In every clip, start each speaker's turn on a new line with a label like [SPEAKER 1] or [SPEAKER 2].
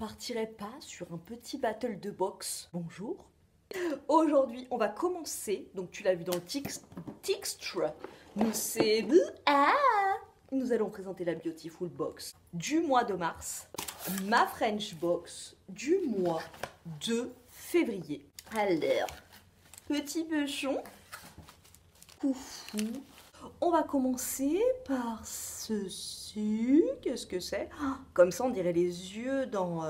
[SPEAKER 1] partirait pas sur un petit battle de boxe? Bonjour. Aujourd'hui, on va commencer, donc tu l'as vu dans le titre, nous allons présenter la Beautiful Box du mois de mars, ma French Box du mois de février. Alors, petit bûchon, foufou. On va commencer par ceci. Qu'est-ce que c'est? Comme ça, on dirait les yeux dans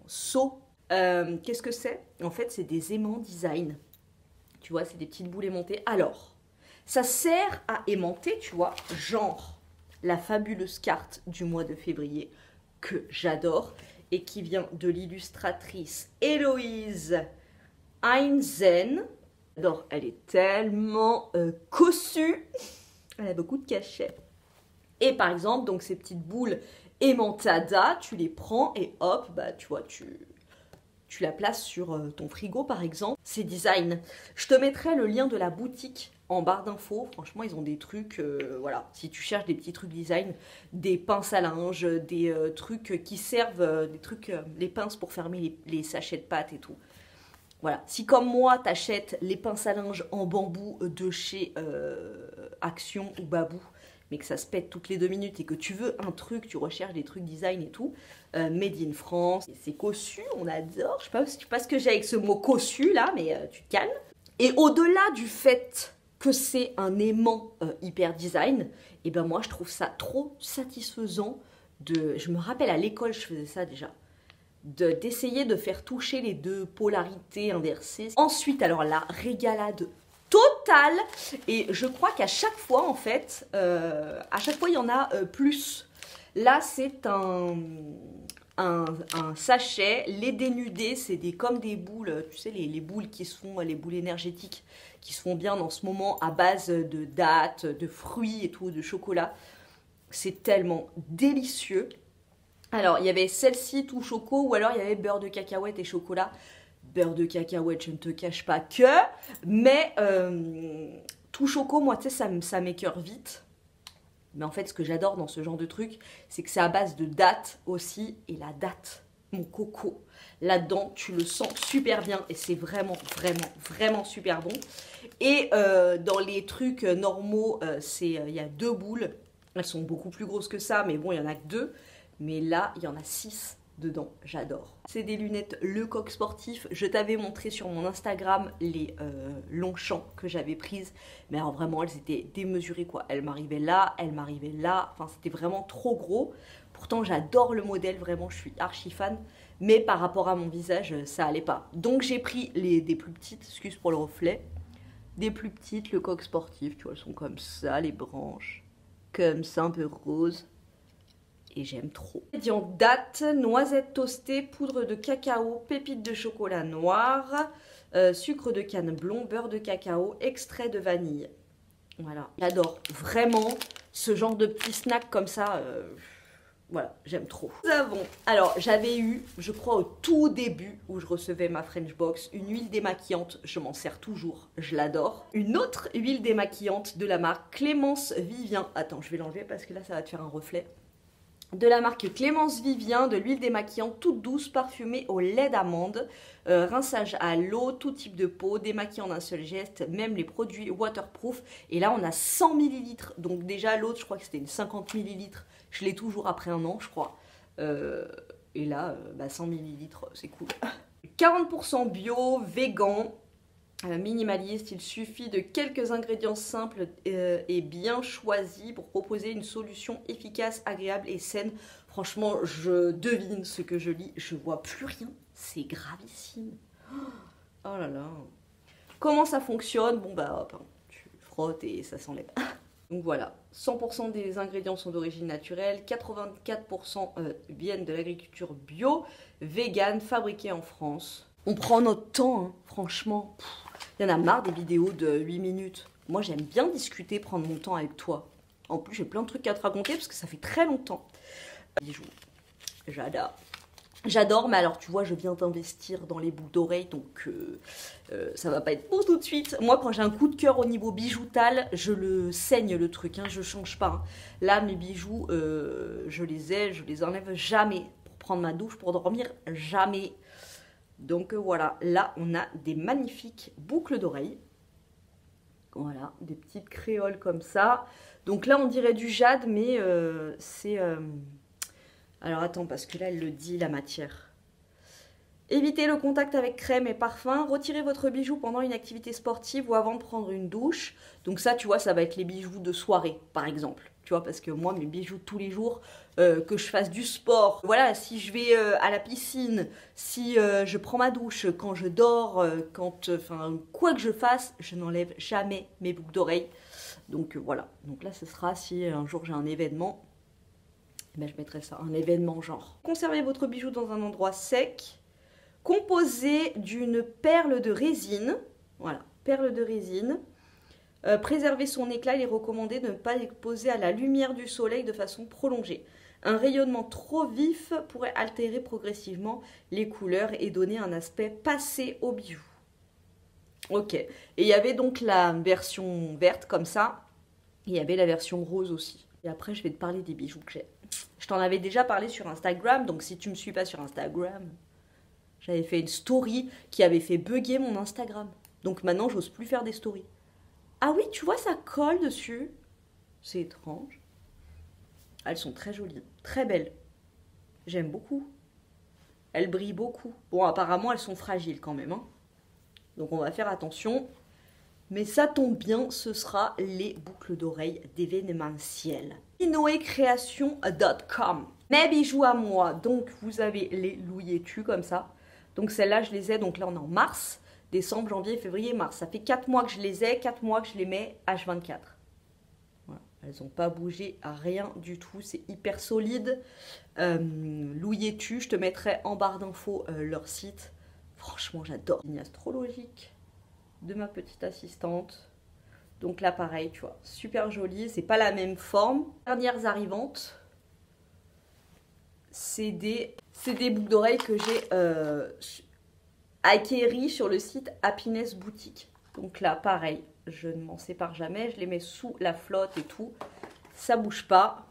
[SPEAKER 1] Saw. Qu'est-ce que c'est? En fait, c'est des aimants design. Tu vois, c'est des petites boules aimantées. Alors, ça sert à aimanter, tu vois, genre la fabuleuse carte du mois de février que j'adore et qui vient de l'illustratrice Héloïse Heinzen. Alors, elle est tellement cossue, elle a beaucoup de cachets. Et par exemple, donc ces petites boules aimantada, tu les prends et hop, bah tu vois, tu la places sur ton frigo par exemple. C'est design. Je te mettrai le lien de la boutique en barre d'infos. Franchement, ils ont des trucs, voilà, si tu cherches des petits trucs design, des pinces à linge, des trucs qui servent, des trucs, les pinces pour fermer les sachets de pâtes et tout. Voilà, si comme moi, t'achètes les pinces à linge en bambou de chez Action ou Babou, mais que ça se pète toutes les 2 minutes et que tu veux un truc, tu recherches des trucs design et tout, made in France, c'est cossu, on adore. Je sais pas ce que j'ai avec ce mot cossu là, mais tu te calmes. Et au-delà du fait que c'est un aimant hyper design, et ben moi je trouve ça trop satisfaisant de... Je me rappelle à l'école, je faisais ça déjà. D'essayer de faire toucher les deux polarités inversées. Ensuite, alors la régalade totale. Et je crois qu'à chaque fois, en fait, il y en a plus. Là, c'est un sachet. Les dénudés, c'est comme des boules, tu sais, les boules qui se font, les boules énergétiques qui se font bien en ce moment à base de dattes, de fruits et tout, de chocolat. C'est tellement délicieux. Alors, il y avait celle-ci tout choco, ou alors il y avait beurre de cacahuète et chocolat. Beurre de cacahuète, je ne te cache pas que, mais tout choco, moi, tu sais, ça m'écœure vite. Mais en fait, ce que j'adore dans ce genre de truc, c'est que c'est à base de dattes aussi, et la date, mon coco, là-dedans, tu le sens super bien, et c'est vraiment, vraiment, vraiment super bon. Et dans les trucs normaux, il y a 2 boules, elles sont beaucoup plus grosses que ça, mais bon, il n'y en a que 2. Mais là, il y en a 6 dedans, j'adore. C'est des lunettes Lecoq sportif. Je t'avais montré sur mon Instagram les Longchamp que j'avais prises. Mais alors vraiment, elles étaient démesurées quoi. Elles m'arrivaient là, Enfin, c'était vraiment trop gros. Pourtant, j'adore le modèle, vraiment, je suis archi fan. Mais par rapport à mon visage, ça allait pas. Donc j'ai pris des plus petites, excuse pour le reflet. Des plus petites Lecoq sportif, tu vois, elles sont comme ça, les branches. Comme ça, un peu rose. Et j'aime trop. Ingrédients date, noisettes toastées, poudre de cacao, pépites de chocolat noir, sucre de canne blond, beurre de cacao, extrait de vanille. Voilà, j'adore vraiment ce genre de petits snacks comme ça. Voilà, j'aime trop. Nous avons, alors j'avais eu, je crois au tout début où je recevais ma French Box, une huile démaquillante, je m'en sers toujours, je l'adore. Une autre huile démaquillante de la marque Clémence Vivien. Attends, je vais l'enlever parce que là ça va te faire un reflet. De la marque Clémence Vivien, de l'huile démaquillante toute douce, parfumée au lait d'amande, rinçage à l'eau, tout type de peau, démaquillant en un seul geste, même les produits waterproof. Et là, on a 100 ml. Donc déjà, l'autre, je crois que c'était une 50 ml. Je l'ai toujours après 1 an, je crois. Et là, 100 ml, c'est cool. 40% bio, vegan. Minimaliste, il suffit de quelques ingrédients simples et bien choisis pour proposer une solution efficace, agréable et saine. Franchement, je devine ce que je lis, je vois plus rien, c'est gravissime. Oh là là. Comment ça fonctionne? Bon bah hop, tu frottes et ça s'enlève. Donc voilà, 100% des ingrédients sont d'origine naturelle, 84% viennent de l'agriculture bio, vegan, fabriquée en France. On prend notre temps, hein, franchement. Il y en a marre des vidéos de 8 minutes. Moi, j'aime bien discuter, prendre mon temps avec toi. En plus, j'ai plein de trucs à te raconter parce que ça fait très longtemps. Bijoux. J'adore. J'adore, mais alors tu vois, je viens d'investir dans les boucles d'oreilles, donc ça va pas être pour tout de suite. Moi, quand j'ai un coup de cœur au niveau bijoutal, je le saigne le truc, hein, je change pas. Hein. Là, mes bijoux, je les enlève jamais pour prendre ma douche, pour dormir, jamais. Donc voilà, là, on a des magnifiques boucles d'oreilles. Voilà, des petites créoles comme ça. Donc là, on dirait du jade, mais c'est... Alors attends, parce que là, elle le dit, la matière. Évitez le contact avec crème et parfum. Retirez votre bijou pendant une activité sportive ou avant de prendre une douche. Donc ça, tu vois, ça va être les bijoux de soirée, par exemple. Tu vois, parce que moi, mes bijoux de tous les jours, que je fasse du sport. Voilà, si je vais à la piscine, si je prends ma douche, quand je dors, enfin, quoi que je fasse, je n'enlève jamais mes boucles d'oreilles. Donc voilà. Donc là, ce sera si un jour j'ai un événement. Ben, je mettrai ça, un événement genre. Conservez votre bijou dans un endroit sec, composé d'une perle de résine. Voilà, perle de résine. Préserver son éclat, il est recommandé de ne pas l'exposer à la lumière du soleil de façon prolongée. Un rayonnement trop vif pourrait altérer progressivement les couleurs et donner un aspect passé au bijou. Ok, et il y avait donc la version verte comme ça, et il y avait la version rose aussi. Et après, je vais te parler des bijoux que j'ai. Je t'en avais déjà parlé sur Instagram, donc si tu ne me suis pas sur Instagram, j'avais fait une story qui avait fait bugger mon Instagram. Donc maintenant, j'ose plus faire des stories. Ah oui, tu vois, ça colle dessus. C'est étrange. Elles sont très jolies, très belles. J'aime beaucoup. Elles brillent beaucoup. Bon, apparemment, elles sont fragiles quand même. Hein. Donc on va faire attention. Mais ça tombe bien, ce sera les boucles d'oreilles d'événementiel. Inoecreation.com. Mes bijoux à moi, donc vous avez les louis-tu comme ça. Donc celles-là, je les ai, donc là on est en mars, décembre, janvier, février, mars. Ça fait 4 mois que je les ai, 4 mois que je les mets H24. Voilà. Elles n'ont pas bougé à rien du tout, c'est hyper solide. Louis-tu, je te mettrai en barre d'infos leur site. Franchement, j'adore. Ligne astrologique de ma petite assistante. Donc là, pareil, tu vois, super joli. C'est pas la même forme. Dernières arrivantes, c'est des boucles d'oreilles que j'ai acquéries sur le site Happiness Boutique. Donc là, pareil, je ne m'en sépare jamais. Je les mets sous la flotte et tout. Ça bouge pas.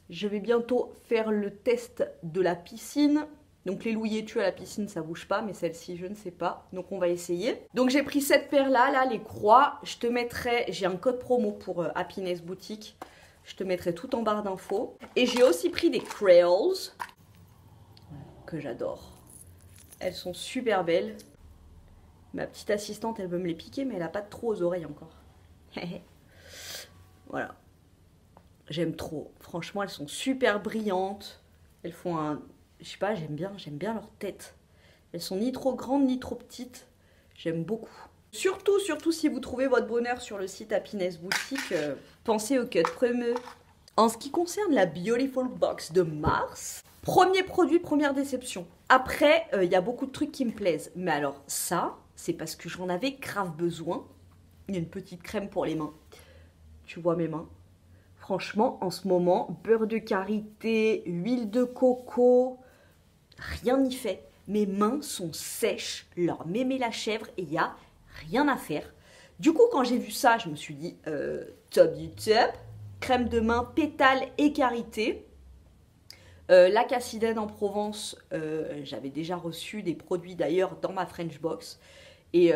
[SPEAKER 1] Je vais bientôt faire le test de la piscine. Donc les louis-tu à la piscine, ça bouge pas, mais celle-ci, je ne sais pas. Donc on va essayer. Donc j'ai pris cette paire-là, là, les croix. Je te mettrai, j'ai un code promo pour Happiness Boutique. Je te mettrai tout en barre d'infos. Et j'ai aussi pris des crayons, que j'adore. Elles sont super belles. Ma petite assistante, elle veut me les piquer, mais elle n'a pas trop aux oreilles encore. Voilà. J'aime trop. Franchement, elles sont super brillantes. Elles font un... Je sais pas, j'aime bien leur tête. Elles sont ni trop grandes ni trop petites. J'aime beaucoup. Surtout si vous trouvez votre bonheur sur le site Happiness Boutique, pensez au code promo. En ce qui concerne la Beautiful Box de mars, premier produit, première déception. Après, il y a beaucoup de trucs qui me plaisent. Mais alors ça, c'est parce que j'en avais grave besoin. Il y a une petite crème pour les mains. Tu vois mes mains? Franchement, en ce moment, beurre de karité, huile de coco, rien n'y fait. Mes mains sont sèches, leur mémé la chèvre et il n'y a rien à faire. Du coup, quand j'ai vu ça, je me suis dit, top du top. Crème de main, pétales et karité. La Cassidène en Provence, j'avais déjà reçu des produits d'ailleurs dans ma French Box. Et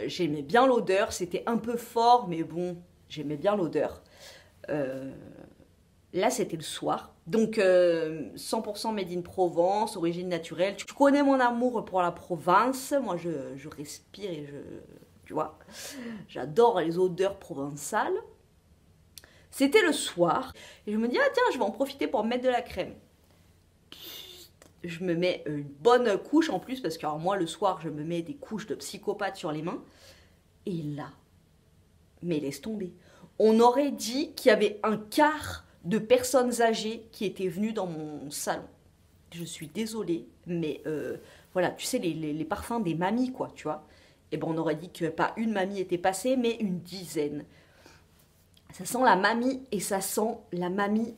[SPEAKER 1] j'aimais bien l'odeur, c'était un peu fort, mais bon, j'aimais bien l'odeur. Là, c'était le soir. Donc, 100% made in Provence, origine naturelle. Tu connais mon amour pour la Provence. Moi, je respire et tu vois, j'adore les odeurs provençales. C'était le soir. Et je me dis, ah tiens, je vais en profiter pour mettre de la crème. Je me mets une bonne couche en plus, parce que alors, moi, le soir, je me mets des couches de psychopathe sur les mains. Et là, mais laisse tomber. On aurait dit qu'il y avait un quart de personnes âgées qui étaient venues dans mon salon. Je suis désolée, mais voilà, tu sais, les parfums des mamies, quoi, tu vois. Et ben, on aurait dit que pas une mamie était passée, mais une dizaine. Ça sent la mamie et ça sent la mamie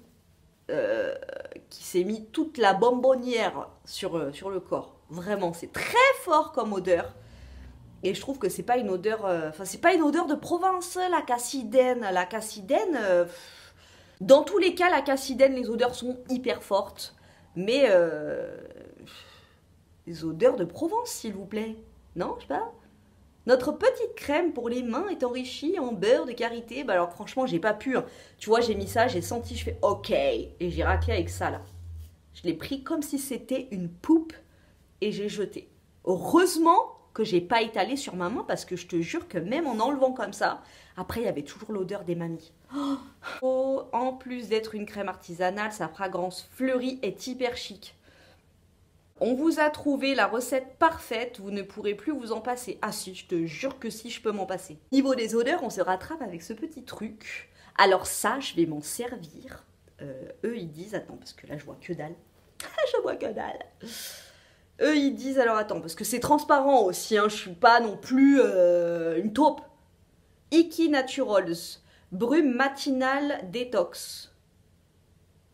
[SPEAKER 1] qui s'est mis toute la bonbonnière sur le corps. Vraiment, c'est très fort comme odeur. Et je trouve que c'est pas une odeur... Enfin, c'est pas une odeur de Provence, la cassidène. La cassidène... dans tous les cas, la cassidène, les odeurs sont hyper fortes. Mais... les odeurs de Provence, s'il vous plaît. Non, je sais pas. Notre petite crème pour les mains est enrichie en beurre de karité. Bah alors franchement, j'ai pas pu. Hein. Tu vois, j'ai mis ça, j'ai senti, je fais OK. Et j'ai raclé avec ça, là. Je l'ai pris comme si c'était une poupe et j'ai jeté. Heureusement que j'ai pas étalé sur ma main parce que je te jure que même en enlevant comme ça, après, il y avait toujours l'odeur des mamies. Oh, en plus d'être une crème artisanale, sa fragrance fleurie est hyper chic. On vous a trouvé la recette parfaite, vous ne pourrez plus vous en passer. Ah si, je te jure que si, je peux m'en passer. Niveau des odeurs, on se rattrape avec ce petit truc. Alors ça, je vais m'en servir. Eux, ils disent... Attends, parce que là, je vois que dalle. Je vois que dalle. Eux, ils disent... Alors attends, parce que c'est transparent aussi, hein, je suis pas non plus une taupe. Icky Naturals, brume matinale détox.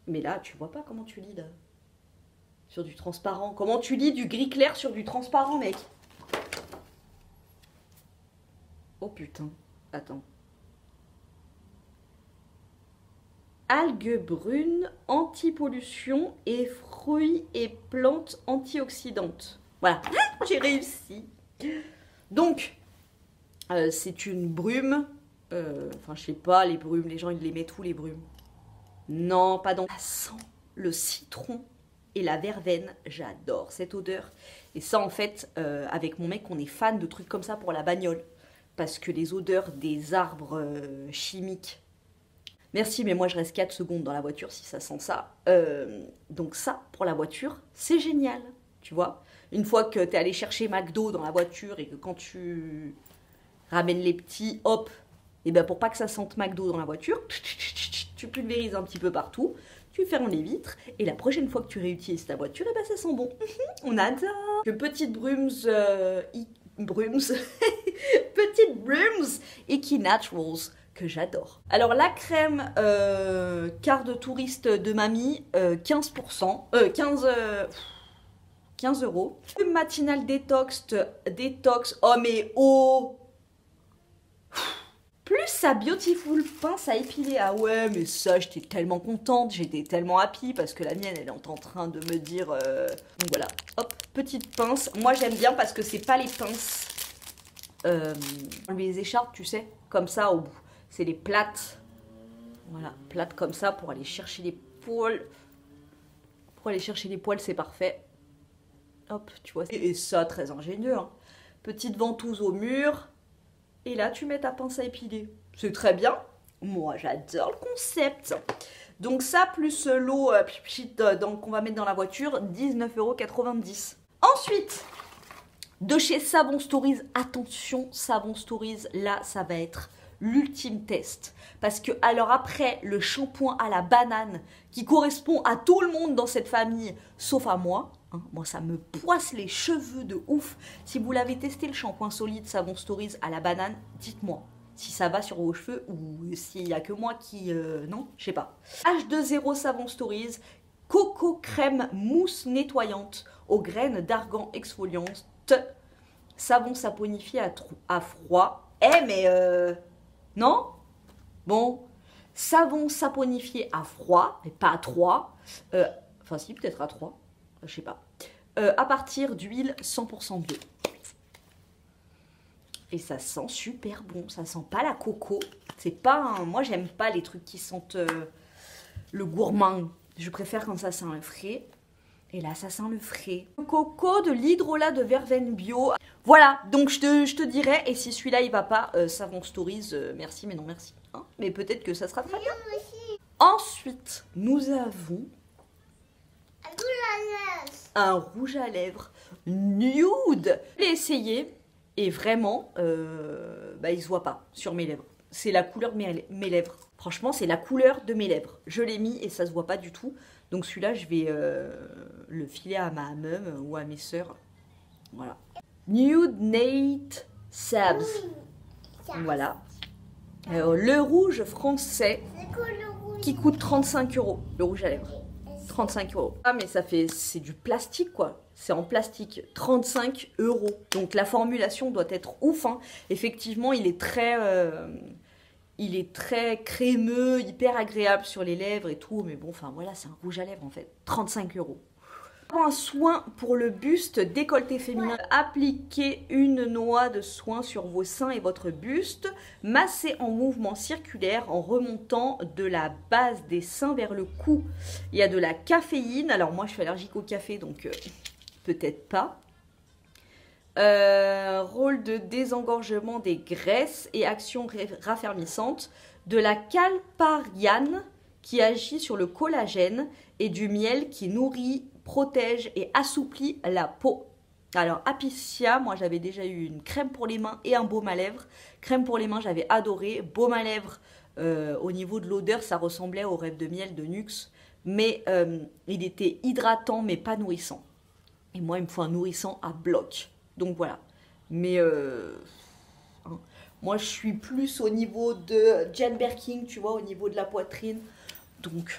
[SPEAKER 1] Mais là, tu vois pas comment tu lis, là. Sur du transparent. Comment tu lis du gris clair sur du transparent, mec? Oh putain. Attends. Algues brunes, anti-pollution et fruits et plantes antioxydantes. Voilà. J'ai réussi. Donc, c'est une brume. Enfin, je sais pas, les brumes. Les gens, ils les mettent où, les brumes? Non, pas dans... Ça sent le citron et la verveine, j'adore cette odeur. Et ça, en fait, avec mon mec, on est fan de trucs comme ça pour la bagnole. Parce que les odeurs des arbres chimiques... Merci, mais moi, je reste 4 secondes dans la voiture si ça sent ça. Donc ça, pour la voiture, c'est génial, tu vois. Une fois que tu es allé chercher McDo dans la voiture et que quand tu ramènes les petits, hop, et ben pour pas que ça sente McDo dans la voiture, tu pulvérises un petit peu partout. Tu fermes les vitres et la prochaine fois que tu réutilises ta voiture, et ben ça sent bon. On adore. Que petite brumes, petite brumes Icky Naturals que j'adore. Alors la crème quart de touriste de mamie, 15%, 15 euros. Matinal détox, oh mais oh. Plus sa Beautiful pince à épiler. Ah ouais, mais ça, j'étais tellement contente, j'étais tellement happy parce que la mienne, elle est en train de me dire... Donc voilà, hop, petite pince. Moi, j'aime bien parce que c'est pas les pinces... les écharpes, tu sais, comme ça au bout. C'est les plates. Voilà, plates comme ça pour aller chercher les poils. Pour aller chercher les poils, c'est parfait. Hop, tu vois. Et ça, très ingénieux. Hein. Petite ventouse au mur. Et là, tu mets ta pince à épiler. C'est très bien. Moi, j'adore le concept. Donc ça, plus l'eau qu'on va mettre dans la voiture, 19,90 €. Ensuite, de chez Savon Stories, attention, Savon Stories, là, ça va être l'ultime test. Parce que, alors après, le shampoing à la banane, qui correspond à tout le monde dans cette famille, sauf à moi, hein, moi, ça me poisse les cheveux de ouf. Si vous l'avez testé, le shampoing solide Savon Stories à la banane, dites-moi si ça va sur vos cheveux ou s'il n'y a que moi qui... non, je sais pas. H2O Savon Stories, coco crème mousse nettoyante aux graines d'argan exfoliante, savon saponifié à froid. Eh mais... non? Bon, savon saponifié à froid, mais pas à 3. Enfin si, peut-être à 3. Je sais pas. À partir d'huile 100% bio. Et ça sent super bon. Ça sent pas la coco. C'est pas un... Moi, j'aime pas les trucs qui sentent le gourmand. Je préfère quand ça sent le frais. Et là, ça sent le frais. Le coco de l'hydrolat de verveine bio. Voilà, donc je te dirais, et si celui-là il va pas, Savon Stories, merci mais non merci. Hein, mais peut-être que ça sera très bien. Ensuite, nous avons un rouge à lèvres nude. Je l'ai essayé et vraiment, il se voit pas sur mes lèvres. C'est la couleur de mes lèvres. Franchement, c'est la couleur de mes lèvres. Je l'ai mis et ça se voit pas du tout. Donc celui-là, je vais le filer à ma meuf ou à mes sœurs. Voilà. Nude Nate Sabs. Voilà. Le rouge français.
[SPEAKER 2] C'est quoi le rouge
[SPEAKER 1] qui coûte 35 €, le rouge à lèvres. 35 €. Ah mais c'est du plastique quoi. C'est en plastique. 35 €. Donc la formulation doit être ouf. Hein. Effectivement, il est très crémeux, hyper agréable sur les lèvres et tout. Mais bon, enfin voilà, c'est un rouge à lèvres en fait. 35 €. Un soin pour le buste décolleté féminin. Appliquez une noix de soin sur vos seins et votre buste. Massez en mouvement circulaire en remontant de la base des seins vers le cou. Il y a de la caféine. Alors moi je suis allergique au café donc peut-être pas. Rôle de désengorgement des graisses et action raffermissante. De la calpariane qui agit sur le collagène et du miel qui nourrit, protège et assouplit la peau. Alors Apicia, moi j'avais déjà eu une crème pour les mains et un baume à lèvres. Crème pour les mains, j'avais adoré. Baume à lèvres, au niveau de l'odeur, ça ressemblait au rêve de miel de Nuxe. Mais il était hydratant mais pas nourrissant. Et moi il me faut un nourrissant à bloc. Donc voilà. Mais hein, moi je suis plus au niveau de Jane Birkin, tu vois, au niveau de la poitrine. Donc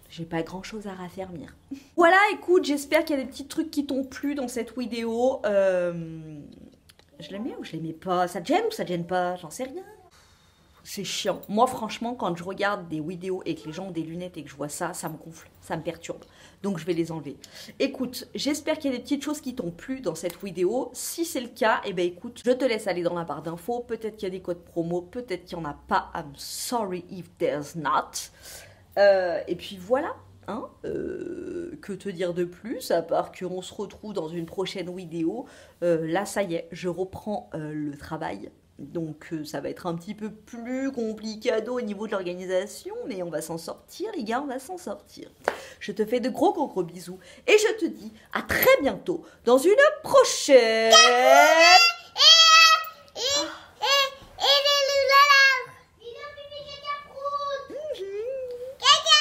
[SPEAKER 1] j'ai pas grand chose à raffermir. Voilà, écoute, j'espère qu'il y a des petits trucs qui t'ont plu dans cette vidéo. Je l'aimais ou je l'aimais pas? Ça te gêne ou ça te gêne pas? J'en sais rien. C'est chiant. Moi, franchement, quand je regarde des vidéos et que les gens ont des lunettes et que je vois ça, ça me gonfle, ça me perturbe. Donc, je vais les enlever. Écoute, j'espère qu'il y a des petites choses qui t'ont plu dans cette vidéo. Si c'est le cas, eh ben écoute, je te laisse aller dans la barre d'infos. Peut-être qu'il y a des codes promo, peut-être qu'il n'y en a pas. I'm sorry if there's not. Et puis voilà. Hein, que te dire de plus à part qu'on se retrouve dans une prochaine vidéo. Là ça y est, je reprends le travail, donc ça va être un petit peu plus complicado au niveau de l'organisation, mais on va s'en sortir les gars, on va s'en sortir. Je te fais de gros bisous et je te dis à très bientôt dans une prochaine